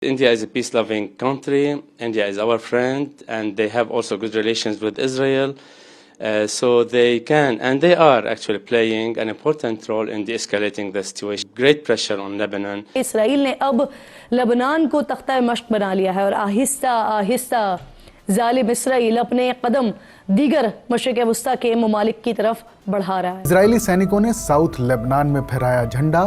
India is a peace-loving country. India is our friend, and they have also good relations with Israel. So they can and they are actually playing an important role in de-escalating the situation. Great pressure on Lebanon. Israel ने अब Lebanon को तख्ता मश्क बना लिया है और आहिस्ता आहिस्ता जालिम Israel अपने कदम दीगर मशरिक़ वस्ता के ममालिक की तरफ बढ़ा रहा है। इजरायली सैनिकों ने साउथ लेबनान में फहराया झंडा,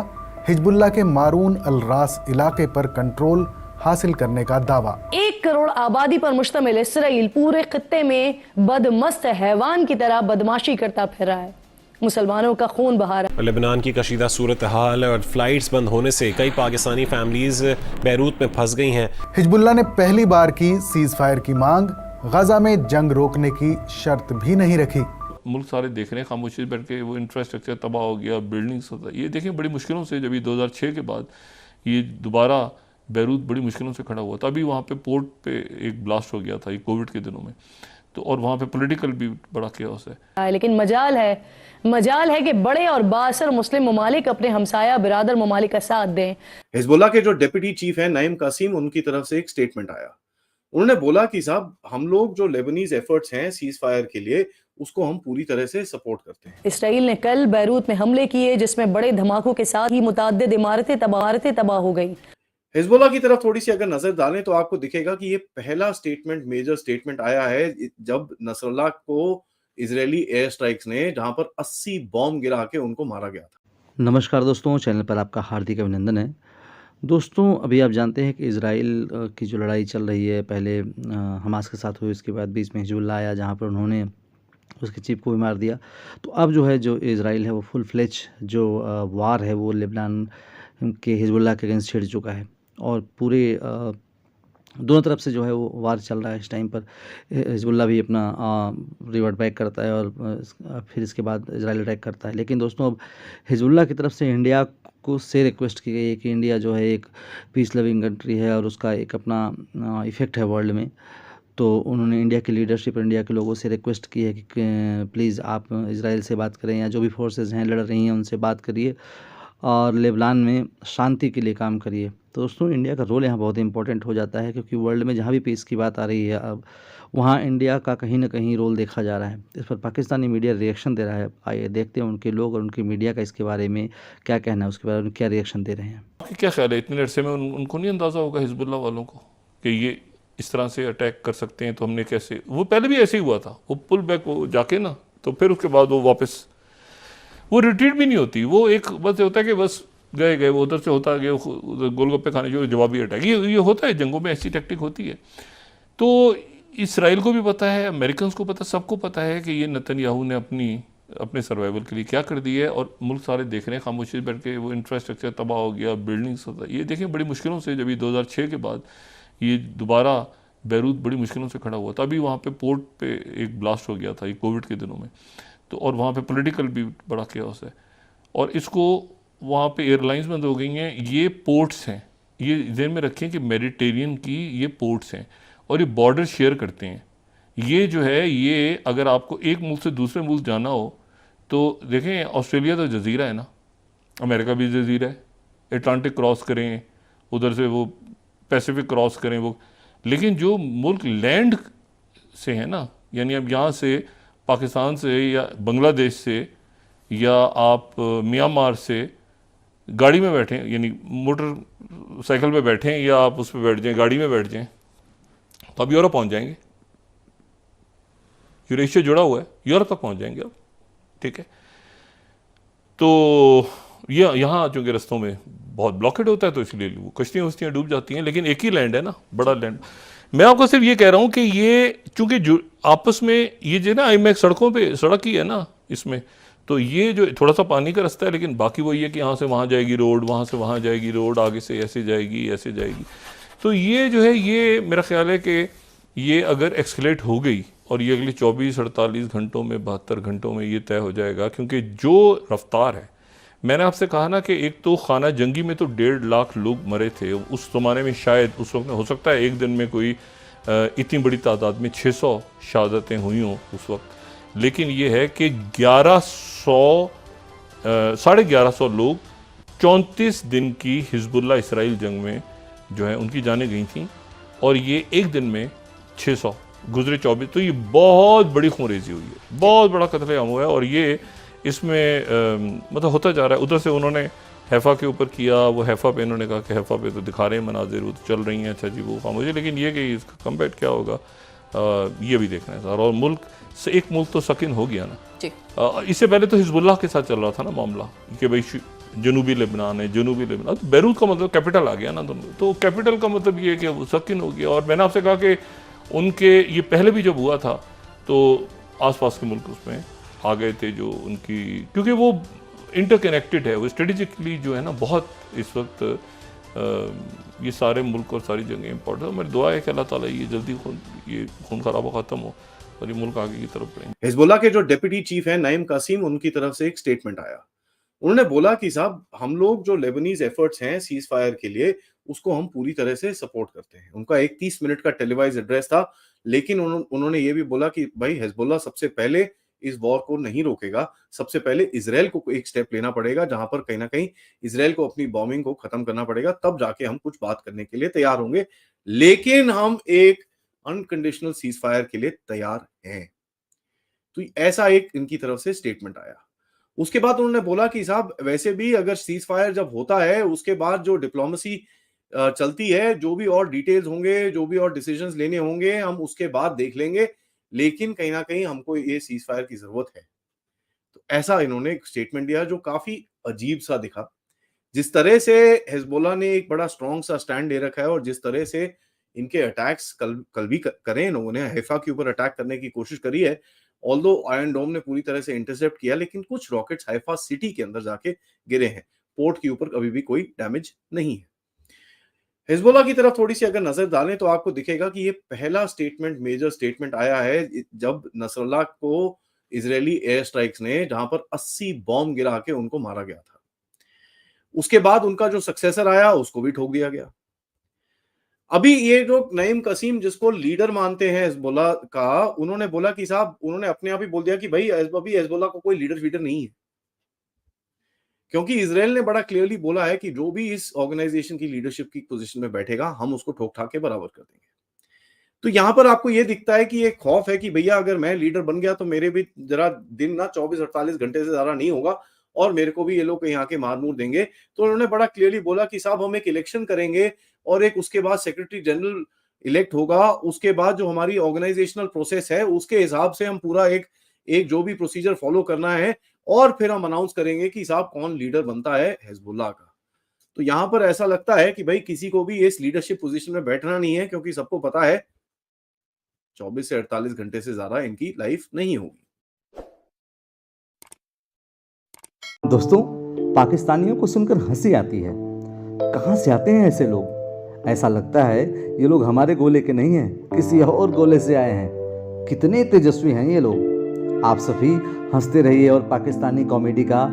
हिजबुल्लाह के मारून अल रास इलाके पर कंट्रोल हासिल करने का दावा। 1 करोड़ आबादी पर मुश्तमिल इसराइल पूरे खित्ते में बदमस्त हैवान की तरह बदमाशी करता फिर रहा है, मुसलमानों का खून बहा रहा है। लेबनान की कशीदा सूरत हाल और फ्लाइट्स बंद होने से कई पाकिस्तानी फैमिलीज बैरूत में फंस गई हैं। हिजबुल्लाह ने पहली बार की सीज फायर की मांग, गजा में जंग रोकने की शर्त भी नहीं रखी। मुल्क सारे देख रहे हैं खामोशी बैठ के, वो इंफ्रास्ट्रक्चर तबाह हो गया, बिल्डिंग्स होता है। ये देखें बड़ी मुश्किलों से जब ये 2006 के बाद ये दोबारा बैरूत बड़ी मुश्किलों से खड़ा हुआ था। अभी वहाँ पे पोर्ट पे एक ब्लास्ट हो गया था ये कोविड के दिनों में, तो और वहाँ पे पॉलिटिकल भी बड़ा केओस है। लेकिन मजाल है कि बड़े और बासर मुस्लिम ममालिक अपने हमसाया बिरादर ममालिक का साथ दें। हिजबुल्लाह के जो डिप्टी चीफ हैं नईम कासिम, उनकी तरफ से एक स्टेटमेंट आया। उन्होंने बोला कि साहब हम लोग जो लेबनीज एफर्ट्स हैं सीज फायर के लिए, उसको हम पूरी तरह से सपोर्ट करते हैं। इसराइल ने कल बैरूत में हमले किए जिसमें बड़े धमाकों के साथ ही मुतअद्दिद इमारतें तबाह हो गई। हिजबुल्लाह की तरफ थोड़ी सी अगर नजर डालें तो आपको दिखेगा कि ये पहला स्टेटमेंट, मेजर स्टेटमेंट आया है जब नसरल्लाह को इजरायली एयर स्ट्राइक्स ने जहां पर 80 बॉम्ब गिरा के उनको मारा गया था। नमस्कार दोस्तों, चैनल पर आपका हार्दिक अभिनंदन है। दोस्तों, अभी आप जानते हैं कि इजराइल की जो लड़ाई चल रही है, पहले हमास के साथ हुई, उसके बाद बीच में हिजबुल्लाह आया जहां पर उन्होंने उसके चीफ को भी मार दिया। तो अब जो है, जो इजराइल है वो फुल फ्लेज जो वार है वो लेबनान के हिजबुल्लाह के अगेंस्ट छिड़ चुका है और पूरे दोनों तरफ से जो है वो वार चल रहा है। इस टाइम पर हिजबुल्लाह भी अपना रिवर्ट बैक करता है और फिर इसके बाद इजराइल अटैक करता है। लेकिन दोस्तों, अब हिजबुल्लाह की तरफ से इंडिया को से रिक्वेस्ट की गई है कि इंडिया जो है एक पीस लविंग कंट्री है और उसका एक अपना इफ़ेक्ट है वर्ल्ड में। तो उन्होंने इंडिया की लीडरशिप, इंडिया के लोगों से रिक्वेस्ट की है कि प्लीज़ आप इजराइल से बात करें या जो भी फोर्सेस हैं लड़ रही हैं उनसे बात करिए और लेबनान में शांति के लिए काम करिए। तो दोस्तों, इंडिया का रोल यहाँ बहुत इंपॉर्टेंट हो जाता है क्योंकि वर्ल्ड में जहाँ भी पीस की बात आ रही है अब वहाँ इंडिया का कहीं ना कहीं रोल देखा जा रहा है। इस पर पाकिस्तानी मीडिया रिएक्शन दे रहा है। आइए देखते हैं उनके लोग और उनकी मीडिया का इसके बारे में क्या कहना है, उसके बारे में क्या रिएक्शन दे रहे हैं। क्या ख्याल है, इतने अरसे में उनको नहीं अंदाज़ा होगा हिजबुल्लाह वालों को कि ये इस तरह से अटैक कर सकते हैं? तो हमने कैसे, वो पहले भी ऐसे ही हुआ था, वो पुल बैक वो जाके ना, तो फिर उसके बाद वो वापस वो रिट्रीट भी नहीं होती। वो एक बस होता है कि बस गए वो उधर से होता गया, उधर गोलगप्पे खाने जो जवाबी अटैक, ये होता है जंगों में, ऐसी टैक्टिक होती है। तो इसराइल को भी पता है, अमेरिकन को पता, सबको पता है कि ये नेतन्याहू ने अपने सर्वाइवल के लिए क्या कर दिया है और मुल्क सारे देख रहे हैं खामोशी बैठ के, वो इंफ्रास्ट्रक्चर तबाह हो गया, बिल्डिंग्स होता है। ये देखें बड़ी मुश्किलों से जब ये 2006 के बाद ये दोबारा बैरूत बड़ी मुश्किलों से खड़ा हुआ था। अभी वहाँ पे पोर्ट पे एक ब्लास्ट हो गया था ये कोविड के दिनों में, तो और वहाँ पे पॉलिटिकल भी बड़ा केओस है और इसको वहाँ पे एयरलाइंस बंद हो गई हैं। ये पोर्ट्स हैं, ये ध्यान में रखें कि मेडिटेरियन की ये पोर्ट्स हैं और ये बॉर्डर शेयर करते हैं। ये जो है, ये अगर आपको एक मुल्क से दूसरे मुल्क जाना हो तो देखें, ऑस्ट्रेलिया तो जजीरा है ना, अमेरिका भी जजीरा है, अटलांटिक क्रॉस करें, उधर से वो पैसिफिक क्रॉस करें वो, लेकिन जो मुल्क लैंड से है ना, यानी अब यहाँ से पाकिस्तान से या बांग्लादेश से या आप म्यांमार से गाड़ी में बैठें, यानी मोटर साइकिल पे बैठें या आप उस पर बैठ जाएं, गाड़ी में बैठ जाएं, तो आप यूरोप पहुँच जाएंगे। यूरेशिया जुड़ा हुआ है, यूरोप तक पहुँच जाएंगे आप, ठीक है। तो ये यहाँ चूँकि रस्तों में बहुत ब्लॉकेड होता है तो इसलिए वो कश्तियाँ डूब जाती हैं, लेकिन एक ही लैंड है ना, बड़ा लैंड। मैं आपको सिर्फ ये कह रहा हूँ कि ये चूँकि आपस में ये जो ना आईमैक सड़कों पे सड़क ही है ना इसमें, तो ये जो थोड़ा सा पानी का रास्ता है, लेकिन बाकी वही है कि यहाँ से वहाँ जाएगी रोड, वहाँ से वहाँ जाएगी रोड, आगे से ऐसे जाएगी। तो ये जो है, ये मेरा ख्याल है कि ये अगर एक्सकलेट हो गई और ये अगले 24-48 घंटों में, 72 घंटों में ये तय हो जाएगा, क्योंकि जो रफ्तार है, मैंने आपसे कहा ना कि एक तो खाना जंगी में तो 1.5 लाख लोग मरे थे उस ज़माने में, शायद उस वक्त में हो सकता है एक दिन में कोई इतनी बड़ी तादाद में 600 शहादतें हुई हों उस वक्त, लेकिन ये है कि 1100 लोग 34 दिन की हिजबुल्लाह इसराइल जंग में जो है उनकी जानें गई थी, और ये एक दिन में 600 गुजरे 24, तो ये बहुत बड़ी खूनरेजी हुई है, बहुत बड़ा कत्लेआम हुआ है। और ये इसमें मतलब होता जा रहा है। उधर से उन्होंने हैफा के ऊपर किया, वो हैफा पे इन्होंने कहा कि हैफा पे तो दिखा रहे हैं मनाजिर, वो तो चल रही हैं, अच्छा जी वो खामोशी, लेकिन ये कि इसका कमबैक क्या होगा ये भी देखना है सर। और मुल्क से एक मुल्क तो सकिन हो गया ना जी। इससे पहले तो हिजबुल्लाह के साथ चल रहा था ना मामला कि भाई जनूबी लेबनान है, जनूबी लेबनान, तो बैरूत का मतलब कैपिटल आ गया ना दोनों, तो कैपिटल का मतलब ये है कि वो सकिन हो गया। और मैंने आपसे कहा कि उनके ये पहले भी जब हुआ था तो आसपास के मुल्क उसमें आ गए थे जो उनकी, क्योंकि वो इंटरकनेक्टेड है, वो स्ट्रेटेजिकली जो है ना बहुत इस वक्त ये सारे मुल्क और सारी जगह इंपॉर्टेंट है। मेरी दुआ है कि अल्लाह ताला ये जल्दी ये खून खराबा ख़त्म हो और ये मुल्क आगे की तरफ बढ़े। हिजबुल्लाह के जो डिप्टी चीफ हैं नईम कासिम, उनकी तरफ से एक स्टेटमेंट आया। उन्होंने बोला कि साहब हम लोग जो लेबनीज एफर्ट्स हैं सीज फायर के लिए उसको हम पूरी तरह से सपोर्ट करते हैं। उनका एक 30 मिनट का टेलीवाइज एड्रेस था, लेकिन उन्होंने ये भी बोला कि भाई हिजबुल्लाह सबसे पहले इस वॉर को नहीं रोकेगा, सबसे पहले इजराइल को एक स्टेप लेना पड़ेगा जहां पर कहीं ना कहीं इजराइल को अपनी बॉम्बिंग को खत्म करना पड़ेगा, तब जाके हम कुछ बात करने के लिए तैयार होंगे, लेकिन हम एक अनकंडीशनल सीज फायर के लिए तैयार हैं। तो ऐसा एक इनकी तरफ से स्टेटमेंट आया। उसके बाद उन्होंने बोला कि साहब वैसे भी अगर सीज फायर जब होता है उसके बाद जो डिप्लोमेसी चलती है, जो भी और डिटेल्स होंगे, जो भी और डिसीजंस लेने होंगे हम उसके बाद देख लेंगे, लेकिन कहीं ना कहीं हमको ये सीज फायर की जरूरत है। तो ऐसा इन्होंने एक स्टेटमेंट दिया जो काफी अजीब सा दिखा। जिस तरह से हिजबुल्लाह ने एक बड़ा स्ट्रॉन्ग सा स्टैंड ले रखा है और जिस तरह से इनके अटैक्स कल भी करें, इन्होंने हैफा के ऊपर अटैक करने की कोशिश करी है, ऑल्दो आयरन डोम ने पूरी तरह से इंटरसेप्ट किया, लेकिन कुछ रॉकेट्स हैफा सिटी के अंदर जाके गिरे हैं। पोर्ट के ऊपर अभी भी कोई डैमेज नहीं है। हिजबुल्लाह की तरफ थोड़ी सी अगर नजर डालें तो आपको दिखेगा कि ये पहला स्टेटमेंट, मेजर स्टेटमेंट आया है जब नसरल्लाह को इजरायली एयर स्ट्राइक्स ने जहां पर 80 बॉम्ब गिरा के उनको मारा गया था। उसके बाद उनका जो सक्सेसर आया उसको भी ठोक दिया गया। अभी ये जो नईम कासिम जिसको लीडर मानते हैं हिजबुल्लाह का, उन्होंने बोला कि साहब, उन्होंने अपने आप ही बोल दिया कि भाई अभी हिजबुल्लाह को कोई लीडर वीडर नहीं है, क्योंकि इजराइल ने बड़ा क्लियरली बोला है कि जो भी इस ऑर्गेनाइजेशन की लीडरशिप की पोजीशन में बैठेगा हम उसको ठोक ठाक के बराबर कर देंगे। तो यहां पर आपको ये दिखता है कि एक खौफ है कि भैया अगर मैं लीडर बन गया तो मेरे भी जरा दिन ना 24-48 घंटे से ज्यादा नहीं होगा और मेरे को भी ये लोग यहाँ के मार मूर देंगे। तो उन्होंने बड़ा क्लियरली बोला कि साहब हम एक इलेक्शन करेंगे और एक उसके बाद सेक्रेटरी जनरल इलेक्ट होगा, उसके बाद जो हमारी ऑर्गेनाइजेशनल प्रोसेस है उसके हिसाब से हम पूरा एक जो भी प्रोसीजर फॉलो करना है और फिर हम अनाउंस करेंगे कि साहब कौन लीडर बनता है हिजबुल्लाह का। तो यहां पर ऐसा लगता है कि भाई किसी को भी इस लीडरशिप पोजीशन में बैठना नहीं है, क्योंकि सबको पता है 24 से 48 घंटे से ज्यादा इनकी लाइफ नहीं होगी। दोस्तों, पाकिस्तानियों को सुनकर हंसी आती है। कहाँ से आते हैं ऐसे लोग? ऐसा लगता है ये लोग हमारे गोले के नहीं हैं, किसी और गोले से आए हैं। कितने तेजस्वी हैं ये लोग। आप सभी हंसते रहिए और पाकिस्तानी कॉमेडी का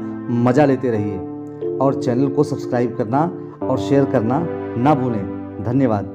मज़ा लेते रहिए और चैनल को सब्सक्राइब करना और शेयर करना ना भूलें। धन्यवाद।